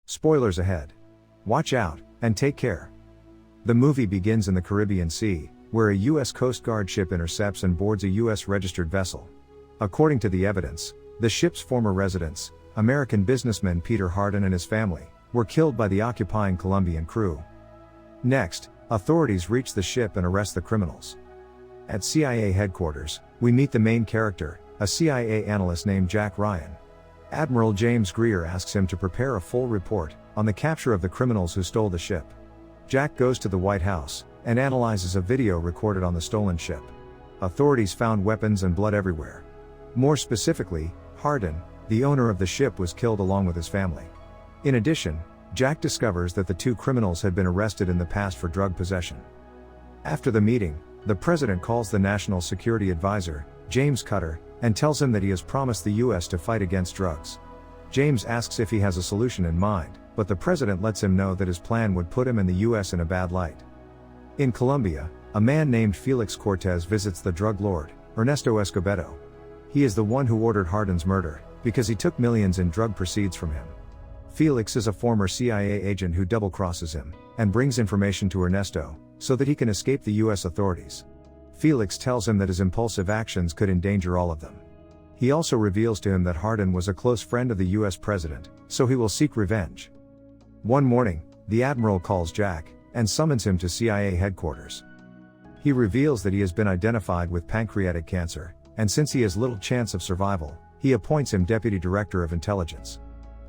Spoilers ahead. Watch out, and take care. The movie begins in the Caribbean Sea, where a U.S. Coast Guard ship intercepts and boards a U.S. registered vessel. According to the evidence, the ship's former residents, American businessman Peter Hardin and his family, were killed by the occupying Colombian crew. Next, authorities reach the ship and arrest the criminals. At CIA headquarters, we meet the main character, a CIA analyst named Jack Ryan. Admiral James Greer asks him to prepare a full report on the capture of the criminals who stole the ship. Jack goes to the White House and analyzes a video recorded on the stolen ship. Authorities found weapons and blood everywhere. More specifically, Hardin, the owner of the ship, was killed along with his family. In addition, Jack discovers that the two criminals had been arrested in the past for drug possession. After the meeting, the president calls the National Security Advisor, James Cutter, and tells him that he has promised the U.S. to fight against drugs. James asks if he has a solution in mind, but the president lets him know that his plan would put him and the U.S. in a bad light. In Colombia, a man named Felix Cortez visits the drug lord, Ernesto Escobedo. He is the one who ordered Hardin's murder, because he took millions in drug proceeds from him. Felix is a former CIA agent who double-crosses him, and brings information to Ernesto, so that he can escape the U.S. authorities. Felix tells him that his impulsive actions could endanger all of them. He also reveals to him that Hardin was a close friend of the U.S. president, so he will seek revenge. One morning, the admiral calls Jack, and summons him to CIA headquarters. He reveals that he has been identified with pancreatic cancer, and since he has little chance of survival, he appoints him Deputy Director of Intelligence.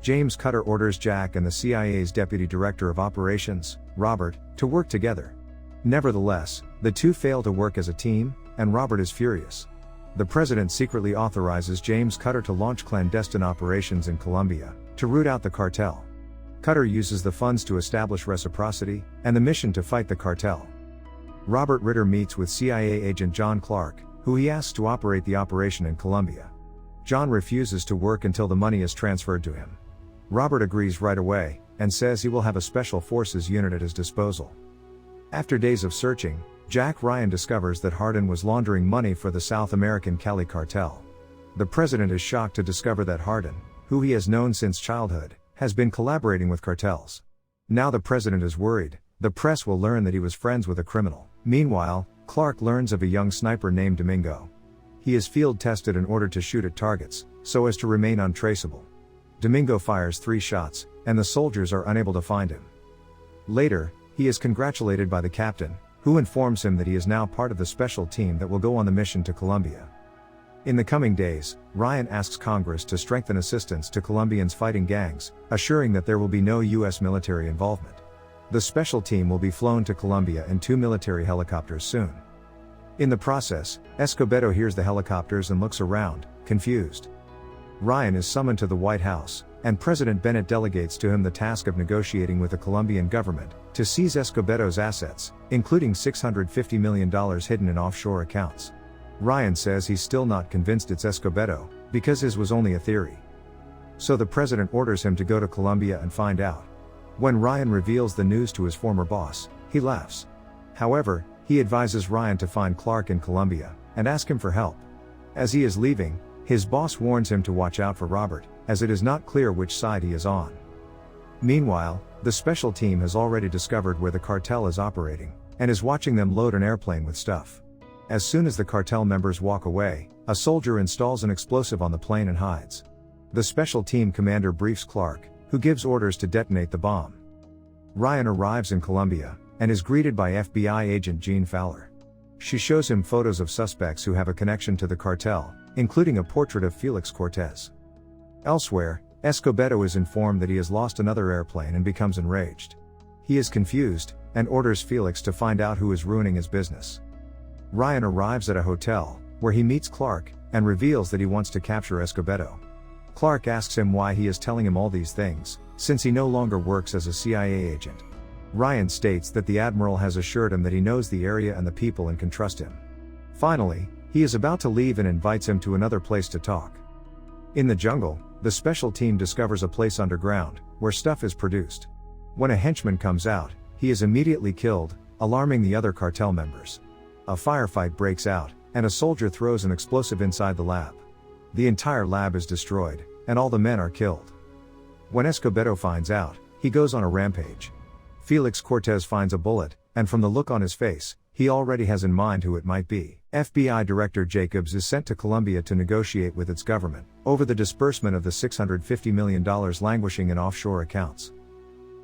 James Cutter orders Jack and the CIA's Deputy Director of Operations, Robert, to work together. Nevertheless, the two fail to work as a team, and Robert is furious. The president secretly authorizes James Cutter to launch clandestine operations in Colombia, to root out the cartel. Cutter uses the funds to establish reciprocity, and the mission to fight the cartel. Robert Ritter meets with CIA agent John Clark, who he asks to operate the operation in Colombia. John refuses to work until the money is transferred to him. Robert agrees right away, and says he will have a special forces unit at his disposal. After days of searching, Jack Ryan discovers that Hardin was laundering money for the South American Cali cartel. The president is shocked to discover that Hardin, who he has known since childhood, has been collaborating with cartels. Now the president is worried. The press will learn that he was friends with a criminal. Meanwhile, Clark learns of a young sniper named Domingo. He is field tested in order to shoot at targets, so as to remain untraceable. Domingo fires 3 shots, and the soldiers are unable to find him. Later, he is congratulated by the captain, who informs him that he is now part of the special team that will go on the mission to Colombia. In the coming days, Ryan asks Congress to strengthen assistance to Colombians fighting gangs, assuring that there will be no U.S. military involvement. The special team will be flown to Colombia in 2 military helicopters soon. In the process, Escobedo hears the helicopters and looks around, confused. Ryan is summoned to the White House, and President Bennett delegates to him the task of negotiating with the Colombian government to seize Escobedo's assets, including $650 million hidden in offshore accounts. Ryan says he's still not convinced it's Escobedo, because his was only a theory. So the president orders him to go to Colombia and find out. When Ryan reveals the news to his former boss, he laughs. However, he advises Ryan to find Clark in Colombia, and ask him for help. As he is leaving, his boss warns him to watch out for Robert, as it is not clear which side he is on. Meanwhile, the special team has already discovered where the cartel is operating, and is watching them load an airplane with stuff. As soon as the cartel members walk away, a soldier installs an explosive on the plane and hides. The special team commander briefs Clark, who gives orders to detonate the bomb. Ryan arrives in Colombia, and is greeted by FBI agent Jean Fowler. She shows him photos of suspects who have a connection to the cartel, including a portrait of Felix Cortez. Elsewhere, Escobedo is informed that he has lost another airplane and becomes enraged. He is confused, and orders Felix to find out who is ruining his business. Ryan arrives at a hotel, where he meets Clark, and reveals that he wants to capture Escobedo. Clark asks him why he is telling him all these things, since he no longer works as a CIA agent. Ryan states that the admiral has assured him that he knows the area and the people and can trust him. Finally, he is about to leave and invites him to another place to talk. In the jungle, the special team discovers a place underground, where stuff is produced. When a henchman comes out, he is immediately killed, alarming the other cartel members. A firefight breaks out, and a soldier throws an explosive inside the lab. The entire lab is destroyed, and all the men are killed. When Escobedo finds out, he goes on a rampage. Felix Cortez finds a bullet, and from the look on his face, he already has in mind who it might be. FBI Director Jacobs is sent to Colombia to negotiate with its government over the disbursement of the $650 million languishing in offshore accounts.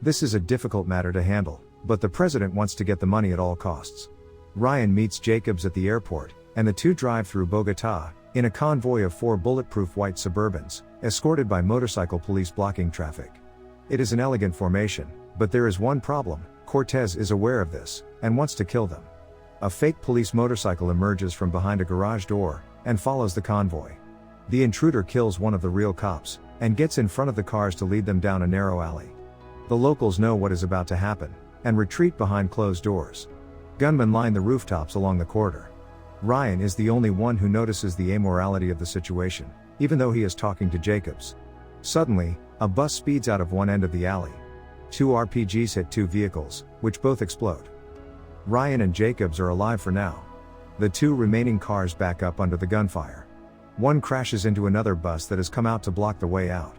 This is a difficult matter to handle, but the president wants to get the money at all costs. Ryan meets Jacobs at the airport, and the two drive through Bogotá, in a convoy of 4 bulletproof white Suburbans, escorted by motorcycle police blocking traffic. It is an elegant formation, but there is one problem: Cortez is aware of this, and wants to kill them. A fake police motorcycle emerges from behind a garage door, and follows the convoy. The intruder kills one of the real cops, and gets in front of the cars to lead them down a narrow alley. The locals know what is about to happen, and retreat behind closed doors. Gunmen line the rooftops along the corridor. Ryan is the only one who notices the amorality of the situation, even though he is talking to Jacobs. Suddenly, a bus speeds out of one end of the alley. 2 RPGs hit 2 vehicles, which both explode. Ryan and Jacobs are alive for now. The 2 remaining cars back up under the gunfire. One crashes into another bus that has come out to block the way out.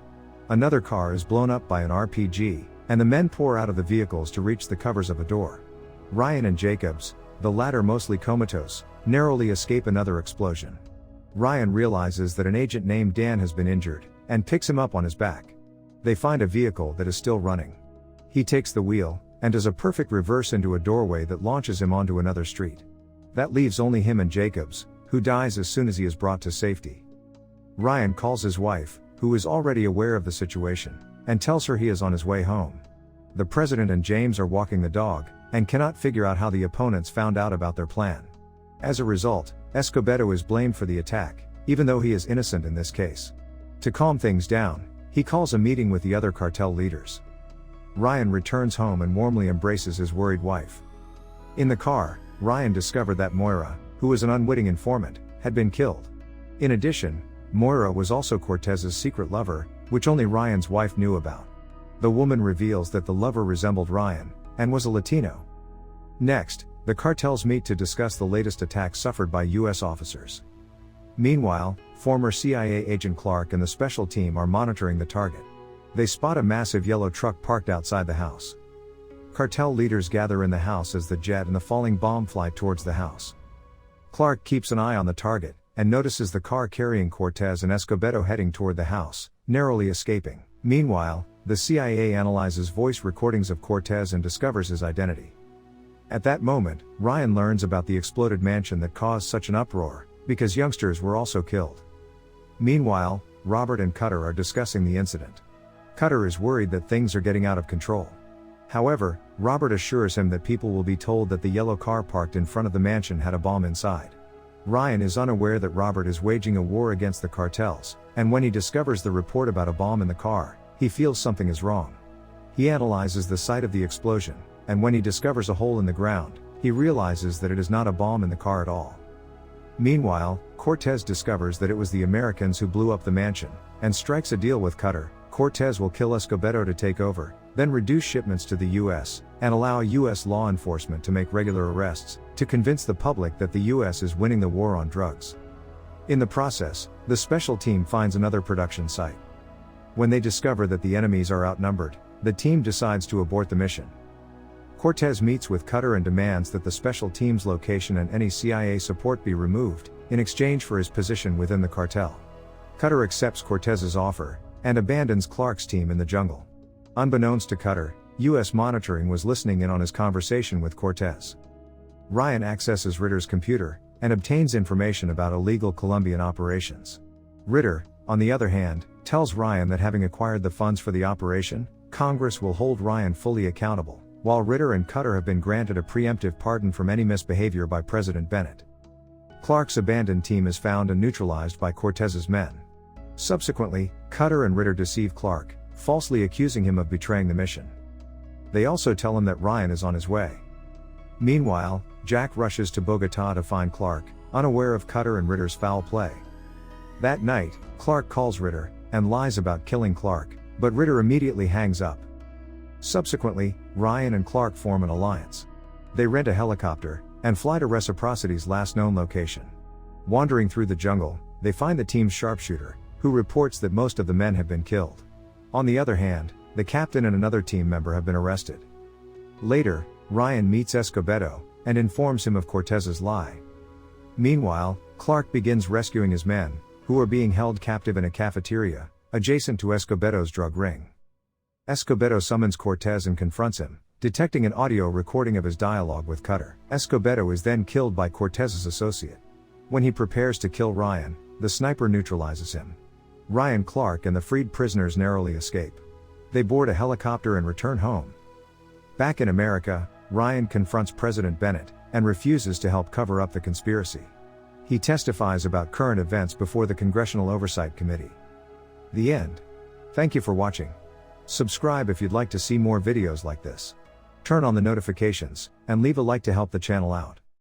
Another car is blown up by an RPG, and the men pour out of the vehicles to reach the covers of a door. Ryan and Jacobs, the latter mostly comatose, narrowly escape another explosion. Ryan realizes that an agent named Dan has been injured, and picks him up on his back. They find a vehicle that is still running. He takes the wheel, and does a perfect reverse into a doorway that launches him onto another street. That leaves only him and Jacobs, who dies as soon as he is brought to safety. Ryan calls his wife, who is already aware of the situation, and tells her he is on his way home. The president and James are walking the dog, and cannot figure out how the opponents found out about their plan. As a result, Escobedo is blamed for the attack, even though he is innocent in this case. To calm things down, he calls a meeting with the other cartel leaders. Ryan returns home and warmly embraces his worried wife. In the car, Ryan discovered that Moira, who was an unwitting informant, had been killed. In addition, Moira was also Cortez's secret lover, which only Ryan's wife knew about. The woman reveals that the lover resembled Ryan, and was a Latino. Next, the cartels meet to discuss the latest attacks suffered by U.S. officers. Meanwhile, former CIA agent Clark and the special team are monitoring the target. They spot a massive yellow truck parked outside the house. Cartel leaders gather in the house as the jet and the falling bomb fly towards the house. Clark keeps an eye on the target, and notices the car carrying Cortez and Escobedo heading toward the house, narrowly escaping. Meanwhile, the CIA analyzes voice recordings of Cortez and discovers his identity. At that moment, Ryan learns about the exploded mansion that caused such an uproar, because youngsters were also killed. Meanwhile, Robert and Cutter are discussing the incident. Cutter is worried that things are getting out of control. However, Robert assures him that people will be told that the yellow car parked in front of the mansion had a bomb inside. Ryan is unaware that Robert is waging a war against the cartels, and when he discovers the report about a bomb in the car, he feels something is wrong. He analyzes the site of the explosion, and when he discovers a hole in the ground, he realizes that it is not a bomb in the car at all. Meanwhile, Cortez discovers that it was the Americans who blew up the mansion, and strikes a deal with Cutter. Cortez will kill Escobedo to take over, then reduce shipments to the U.S., and allow U.S. law enforcement to make regular arrests, to convince the public that the U.S. is winning the war on drugs. In the process, the special team finds another production site. When they discover that the enemies are outnumbered, the team decides to abort the mission. Cortez meets with Cutter and demands that the special team's location and any CIA support be removed, in exchange for his position within the cartel. Cutter accepts Cortez's offer, and abandons Clark's team in the jungle. Unbeknownst to Cutter, U.S. monitoring was listening in on his conversation with Cortez. Ryan accesses Ritter's computer, and obtains information about illegal Colombian operations. Ritter, on the other hand, tells Ryan that having acquired the funds for the operation, Congress will hold Ryan fully accountable, while Ritter and Cutter have been granted a preemptive pardon from any misbehavior by President Bennett. Clark's abandoned team is found and neutralized by Cortez's men. Subsequently, Cutter and Ritter deceive Clark, falsely accusing him of betraying the mission. They also tell him that Ryan is on his way. Meanwhile, Jack rushes to Bogotá to find Clark, unaware of Cutter and Ritter's foul play. That night, Clark calls Ritter, and lies about killing Clark, but Ritter immediately hangs up. Subsequently, Ryan and Clark form an alliance. They rent a helicopter, and fly to Reciprocity's last known location. Wandering through the jungle, they find the team's sharpshooter, who reports that most of the men have been killed. On the other hand, The captain and another team member have been arrested. Later, Ryan meets Escobedo, and informs him of Cortez's lie. Meanwhile, Clark begins rescuing his men, who are being held captive in a cafeteria, adjacent to Escobedo's drug ring. Escobedo summons Cortez and confronts him, detecting an audio recording of his dialogue with Cutter. Escobedo is then killed by Cortez's associate. When he prepares to kill Ryan, the sniper neutralizes him. Ryan, Clark and the freed prisoners narrowly escape. They board a helicopter and return home. Back in America, Ryan confronts President Bennett, and refuses to help cover up the conspiracy. He testifies about current events before the Congressional Oversight Committee. The end. Thank you for watching. Subscribe if you'd like to see more videos like this. Turn on the notifications, and leave a like to help the channel out.